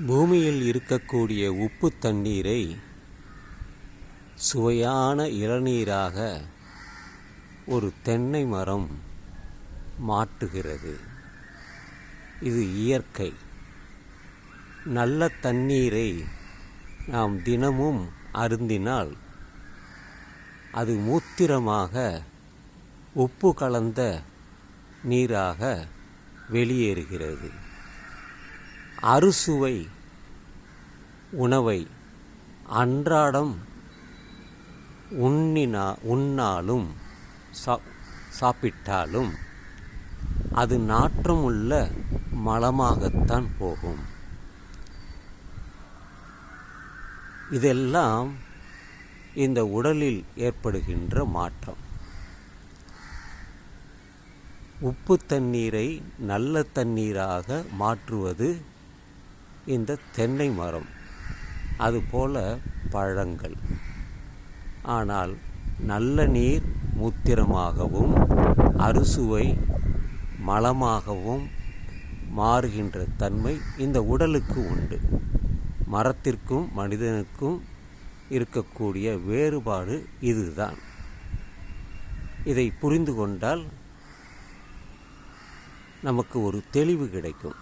பூமியில் இருக்கக்கூடிய உப்பு தண்ணீரை சுவையான இளநீராக ஒரு தென்னை மரம் மாற்றுகிறது. இது இயற்கை. நல்ல தண்ணீரை நாம் தினமும் அருந்தினால் அது மூத்திரமாக உப்பு கலந்த நீராக வெளியேறுகிறது. அறுசுவை உணவை அன்றாடம் உண்ணாலும் சாப்பிட்டாலும் அது நாற்றமுள்ள மலமாகத்தான் போகும். இதெல்லாம் இந்த உடலில் ஏற்படுகின்ற மாற்றம். உப்பு தண்ணீரை நல்ல தண்ணீராக மாற்றுவது இந்த தென்னை மரம், அதுபோல பழங்கள். ஆனால் நல்ல நீர் மூத்திரமாகவும் அறுசுவை மலமாகவும் மாறுகின்ற தன்மை இந்த உடலுக்கு உண்டு. மரத்திற்கும் மனிதனுக்கும் இருக்கக்கூடிய வேறுபாடு இதுதான். இதை புரிந்து கொண்டால் நமக்கு ஒரு தெளிவு கிடைக்கும்.